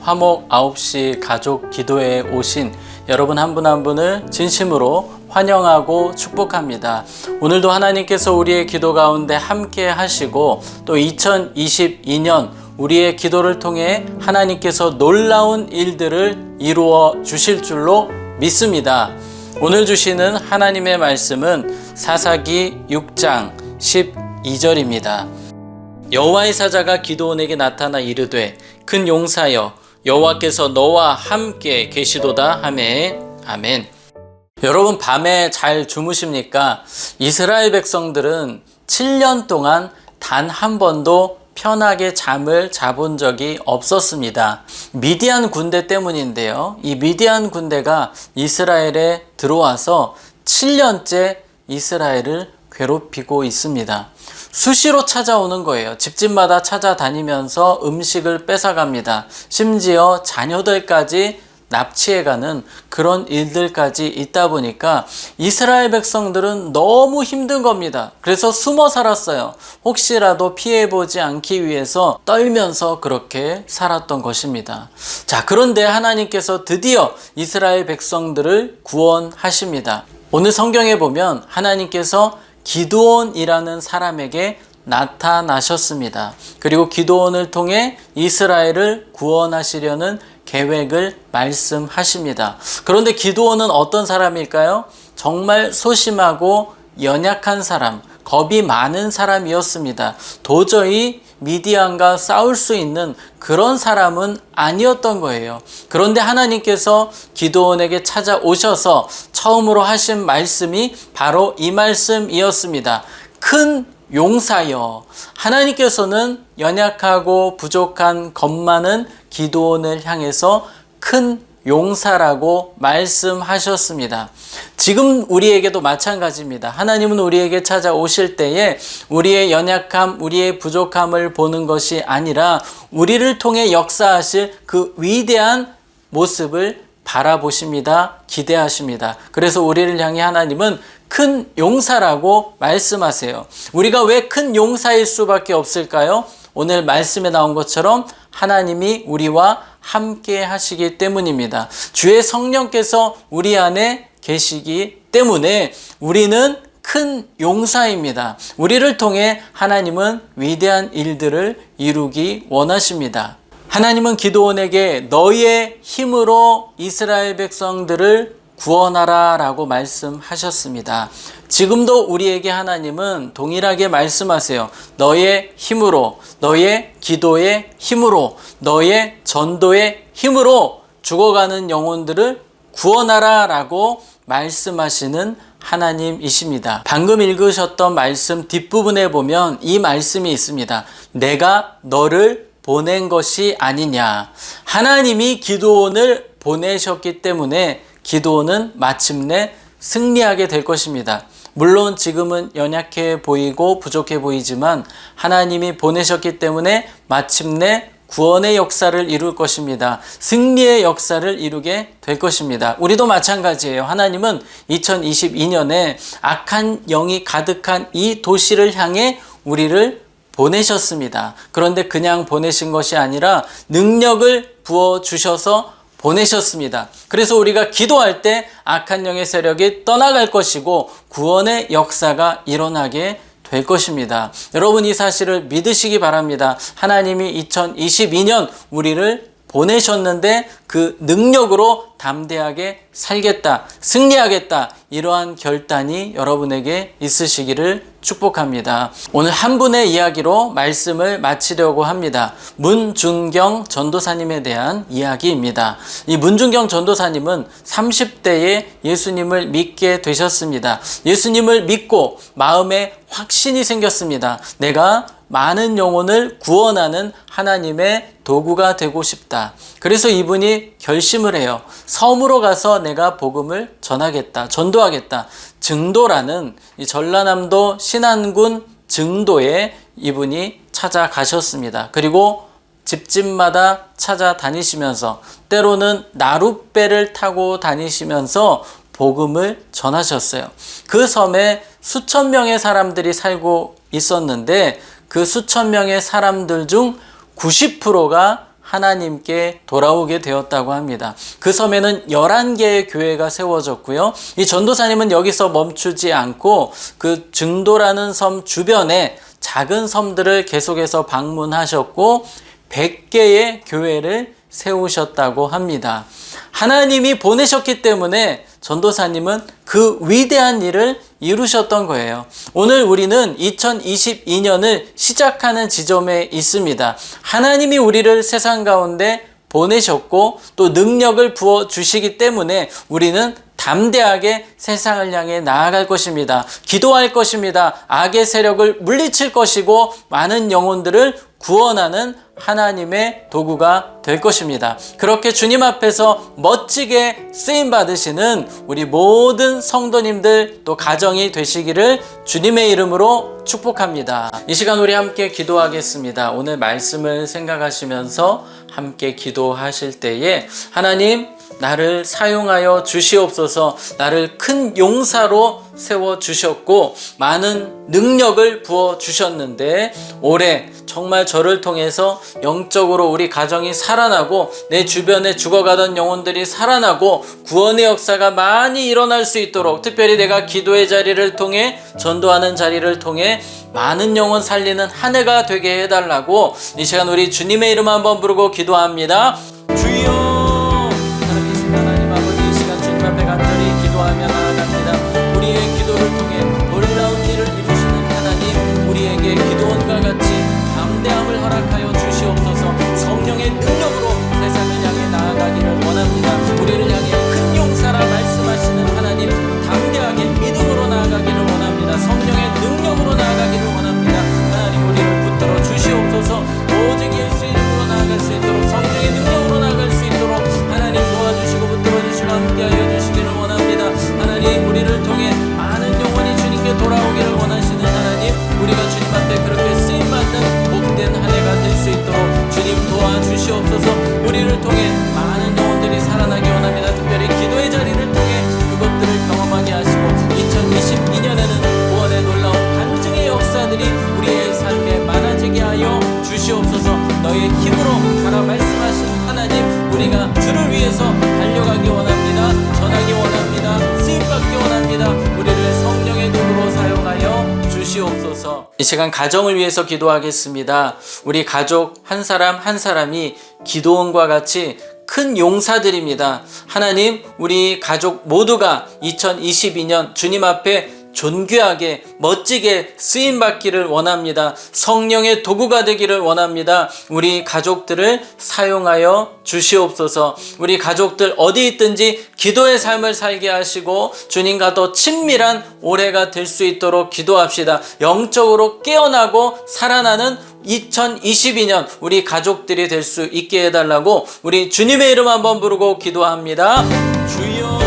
화목 9시 가족 기도회에 오신 여러분 한 분 한 분을 진심으로 환영하고 축복합니다. 오늘도 하나님께서 우리의 기도 가운데 함께 하시고 또 2022년 우리의 기도를 통해 하나님께서 놀라운 일들을 이루어 주실 줄로 믿습니다. 오늘 주시는 하나님의 말씀은 사사기 6장 12절입니다. 여호와의 사자가 기드온에게 나타나 이르되 큰 용사여 여호와께서 너와 함께 계시도다 하매 아멘. 여러분 밤에 잘 주무십니까? 이스라엘 백성들은 7년 동안 단 한 번도 편하게 잠을 자본 적이 없었습니다. 미디안 군대 때문인데요. 이 미디안 군대가 이스라엘에 들어와서 7년째 이스라엘을 괴롭히고 있습니다. 수시로 찾아오는 거예요. 집집마다 찾아다니면서 음식을 뺏어갑니다. 심지어 자녀들까지 납치해가는 그런 일들까지 있다 보니까 이스라엘 백성들은 너무 힘든 겁니다. 그래서 숨어 살았어요. 혹시라도 피해보지 않기 위해서 떨면서 그렇게 살았던 것입니다. 자, 그런데 하나님께서 드디어 이스라엘 백성들을 구원하십니다. 오늘 성경에 보면 하나님께서 기드온이라는 사람에게 나타나셨습니다. 그리고 기드온을 통해 이스라엘을 구원하시려는 계획을 말씀하십니다. 그런데 기드온은 어떤 사람일까요? 정말 소심하고 연약한 사람, 겁이 많은 사람이었습니다. 도저히 미디안과 싸울 수 있는 그런 사람은 아니었던 거예요. 그런데 하나님께서 기드온에게 찾아오셔서 처음으로 하신 말씀이 바로 이 말씀이었습니다. 큰 용사여. 하나님께서는 연약하고 부족한 겁 많은 기드온을 향해서 큰 용사라고 말씀하셨습니다. 지금 우리에게도 마찬가지입니다. 하나님은 우리에게 찾아오실 때에 우리의 연약함, 우리의 부족함을 보는 것이 아니라 우리를 통해 역사하실 그 위대한 모습을 바라보십니다. 기대하십니다. 그래서 우리를 향해 하나님은 큰 용사라고 말씀하세요. 우리가 왜 큰 용사일 수밖에 없을까요? 오늘 말씀에 나온 것처럼 하나님이 우리와 함께 하시기 때문입니다. 주의 성령께서 우리 안에 계시기 때문에 우리는 큰 용사입니다. 우리를 통해 하나님은 위대한 일들을 이루기 원하십니다. 하나님은 기드온에게 너의 힘으로 이스라엘 백성들을 구원하라 라고 말씀하셨습니다. 지금도 우리에게 하나님은 동일하게 말씀하세요. 너의 힘으로, 너의 기도의 힘으로, 너의 전도의 힘으로 죽어가는 영혼들을 구원하라 라고 말씀하시는 하나님이십니다. 방금 읽으셨던 말씀 뒷부분에 보면 이 말씀이 있습니다. 내가 너를 보낸 것이 아니냐. 하나님이 기드온을 보내셨기 때문에 기드온은 마침내 승리하게 될 것입니다. 물론 지금은 연약해 보이고 부족해 보이지만 하나님이 보내셨기 때문에 마침내 구원의 역사를 이룰 것입니다. 승리의 역사를 이루게 될 것입니다. 우리도 마찬가지예요. 하나님은 2022년에 악한 영이 가득한 이 도시를 향해 우리를 보내셨습니다. 그런데 그냥 보내신 것이 아니라 능력을 부어주셔서 보내셨습니다. 그래서 우리가 기도할 때 악한 영의 세력이 떠나갈 것이고 구원의 역사가 일어나게 될 것입니다. 여러분 이 사실을 믿으시기 바랍니다. 하나님이 2022년 우리를 보내셨는데 그 능력으로 담대하게 살겠다, 승리하겠다, 이러한 결단이 여러분에게 있으시기를 축복합니다. 오늘 한 분의 이야기로 말씀을 마치려고 합니다. 문준경 전도사님에 대한 이야기입니다. 이 문준경 전도사님은 30대에 예수님을 믿게 되셨습니다. 예수님을 믿고 마음에 확신이 생겼습니다. 내가 많은 영혼을 구원하는 하나님의 도구가 되고 싶다. 그래서 이분이 결심을 해요. 섬으로 가서 내가 복음을 전하겠다, 전도하겠다. 증도라는 이 전라남도 신안군 증도에 이분이 찾아가셨습니다. 그리고 집집마다 찾아다니시면서 때로는 나룻배를 타고 다니시면서 복음을 전하셨어요. 그 섬에 수천 명의 사람들이 살고 있었는데 그 수천 명의 사람들 중 90%가 하나님께 돌아오게 되었다고 합니다. 그 섬에는 11개의 교회가 세워졌고요. 이 전도사님은 여기서 멈추지 않고 그 증도라는 섬 주변에 작은 섬들을 계속해서 방문하셨고 100개의 교회를 세우셨다고 합니다. 하나님이 보내셨기 때문에 전도사님은 그 위대한 일을 이루셨던 거예요. 오늘 우리는 2022년을 시작하는 지점에 있습니다. 하나님이 우리를 세상 가운데 보내셨고 또 능력을 부어주시기 때문에 우리는 담대하게 세상을 향해 나아갈 것입니다. 기도할 것입니다. 악의 세력을 물리칠 것이고 많은 영혼들을 구원하는 하나님의 도구가 될 것입니다. 그렇게 주님 앞에서 멋지게 쓰임 받으시는 우리 모든 성도님들 또 가정이 되시기를 주님의 이름으로 축복합니다. 이 시간 우리 함께 기도하겠습니다. 오늘 말씀을 생각하시면서 함께 기도하실 때에 하나님 나를 사용하여 주시옵소서. 나를 큰 용사로 세워주셨고 많은 능력을 부어주셨는데 올해 정말 저를 통해서 영적으로 우리 가정이 살아나고 내 주변에 죽어가던 영혼들이 살아나고 구원의 역사가 많이 일어날 수 있도록 특별히 내가 기도의 자리를 통해 전도하는 자리를 통해 많은 영혼 살리는 한 해가 되게 해달라고 이 시간 우리 주님의 이름 한번 부르고 기도합니다. 주여 기도하며 나아갑니다. 우리의 기도를 통해 놀라운 일을 이루시는 하나님, 우리에게 기도원과 같이 담대함을 허락하여 주시옵소서. 성령의 능력으로 세상을 향해 나아가기를 원합니다. 우리를 향해 큰 용사라 말씀하시는 하나님, 담대하게 믿음으로 나아가기를 원합니다. 성령의 능력으로 나아가기를 원합니다. 하나님 우리를 붙들어 주시옵소서. 오직 예수 이름으로 나아갈 수 있도록 성령의 능력으로 나아갈 수 있도록 하나님 도와주시고 붙들어 주시고 함께하여 주시기를 원합니다. 하나님 우리를 통해 많은 영혼이 주님께 돌아오기를 원하시는 하나님, 우리가 주님 앞에 그렇게 쓰임받는 복된 한 해가 될 수 있도록 주님 도와주시옵소서. 우리를 통해 많은 영혼들이 살아나기 원합니다. 특별히 기도의 자리를 통해 그것들을 경험하게 하시고 2022년에는 구원의 놀라운 간증의 역사들이 우리의 삶에 많아지게 하여 주시옵소서. 너의 힘으로 가라 말씀하신 하나님, 우리가 주를 위해서 달려가기 원합니다. 전하기 원합니다. 쓰임받기 원합니다. 우리를 성령의 도구로 사용하여 주시옵소서. 이 시간 가정을 위해서 기도하겠습니다. 우리 가족 한 사람 한 사람이 기도원과 같이 큰 용사들입니다. 하나님 우리 가족 모두가 2022년 주님 앞에 존귀하게 멋지게 쓰임받기를 원합니다. 성령의 도구가 되기를 원합니다. 우리 가족들을 사용하여 주시옵소서. 우리 가족들 어디 있든지 기도의 삶을 살게 하시고 주님과 더 친밀한 올해가 될 수 있도록 기도합시다. 영적으로 깨어나고 살아나는 2022년 우리 가족들이 될 수 있게 해달라고 우리 주님의 이름 한번 부르고 기도합니다. 주여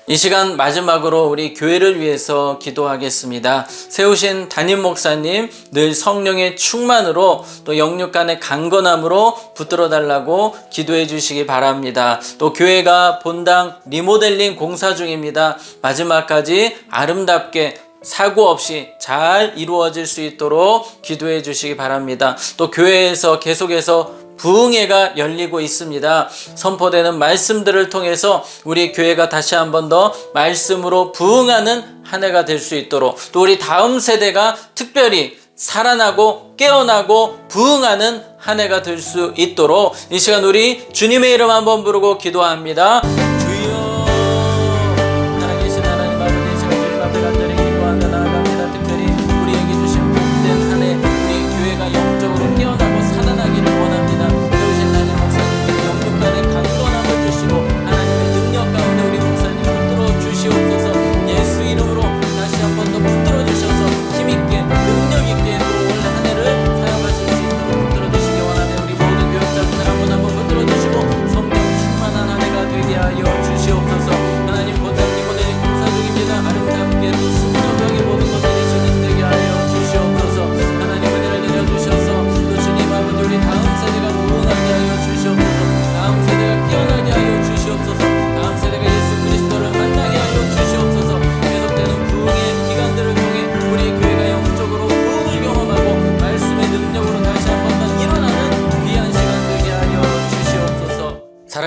이 시간 마지막으로 우리 교회를 위해서 기도하겠습니다. 세우신 담임 목사님 늘 성령의 충만으로 또 영육간의 강건함으로 붙들어 달라고 기도해 주시기 바랍니다. 또 교회가 본당 리모델링 공사 중입니다. 마지막까지 아름답게 사고 없이 잘 이루어질 수 있도록 기도해 주시기 바랍니다. 또 교회에서 계속해서 부흥회가 열리고 있습니다. 선포되는 말씀들을 통해서 우리 교회가 다시 한 번 더 말씀으로 부흥하는 한 해가 될 수 있도록 또 우리 다음 세대가 특별히 살아나고 깨어나고 부흥하는 한 해가 될 수 있도록 이 시간 우리 주님의 이름 한번 부르고 기도합니다. 주여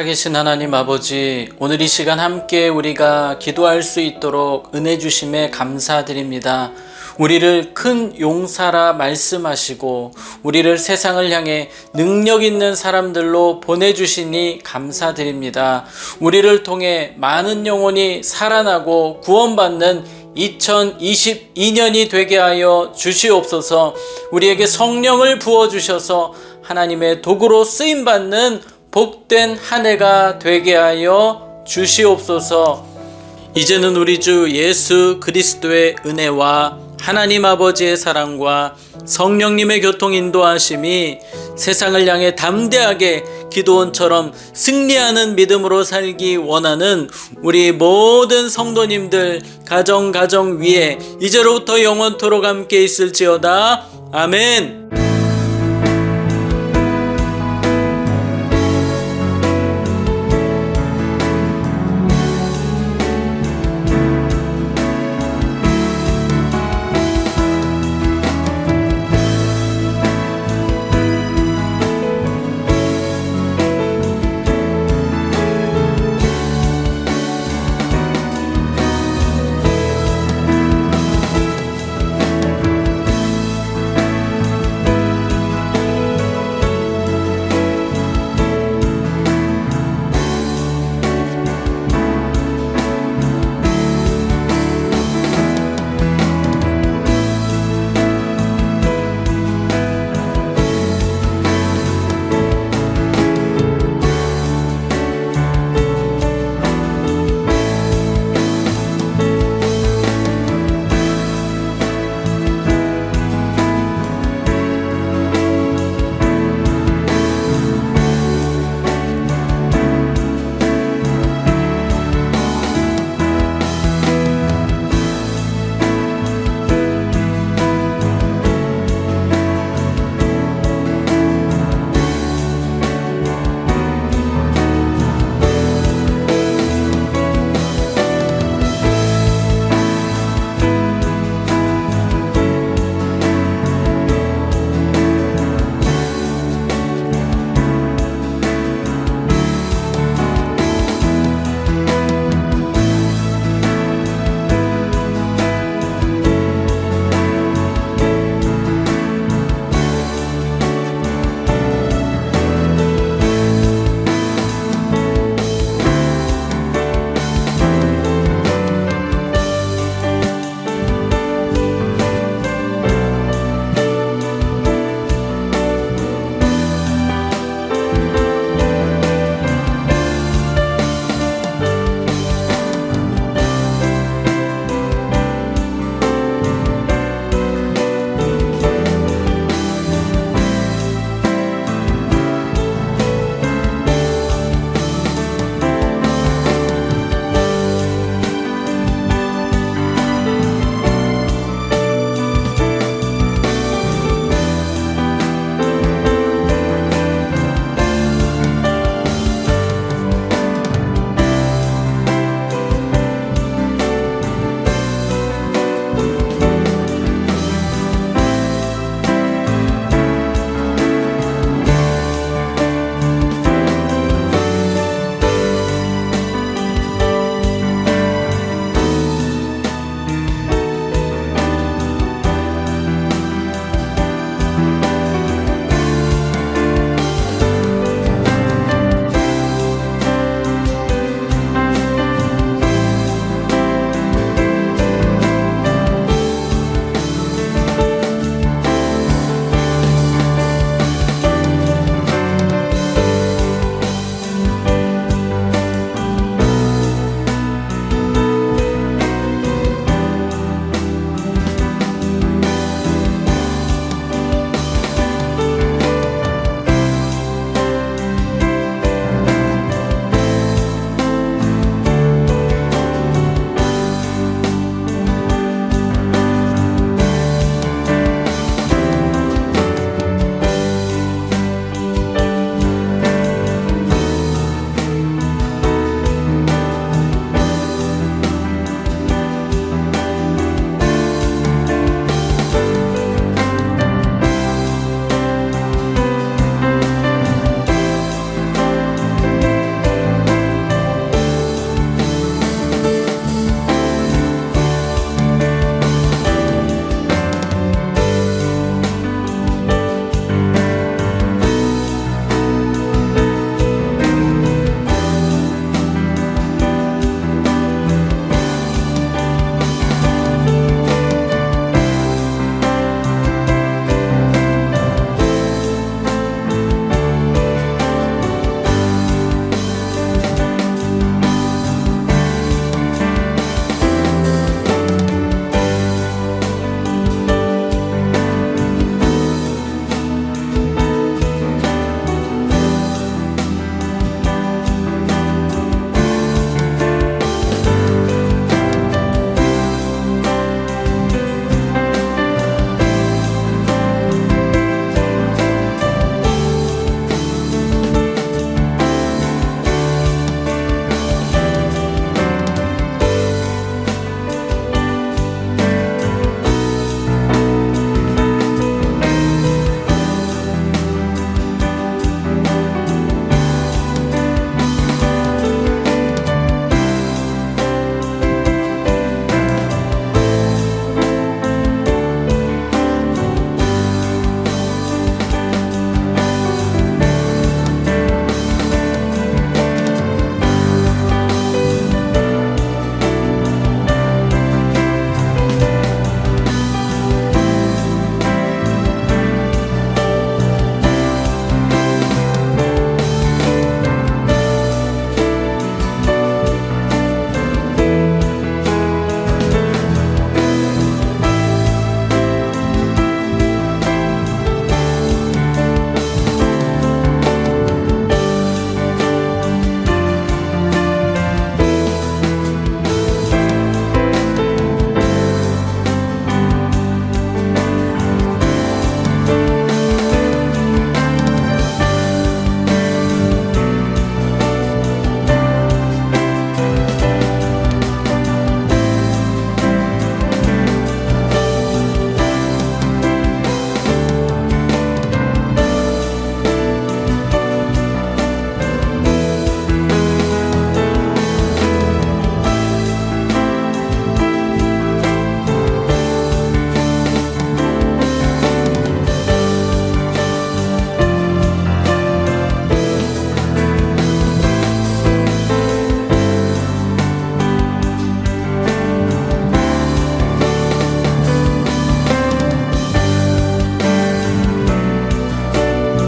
살아계신 하나님 아버지, 오늘 이 시간 함께 우리가 기도할 수 있도록 은혜 주심에 감사드립니다. 우리를 큰 용사라 말씀하시고 우리를 세상을 향해 능력 있는 사람들로 보내주시니 감사드립니다. 우리를 통해 많은 영혼이 살아나고 구원받는 2022년이 되게 하여 주시옵소서. 우리에게 성령을 부어주셔서 하나님의 도구로 쓰임받는 복된 한 해가 되게 하여 주시옵소서. 이제는 우리 주 예수 그리스도의 은혜와 하나님 아버지의 사랑과 성령님의 교통 인도하심이 세상을 향해 담대하게 기도원처럼 승리하는 믿음으로 살기 원하는 우리 모든 성도님들 가정 위에 이제로부터 영원토록 함께 있을지어다. 아멘.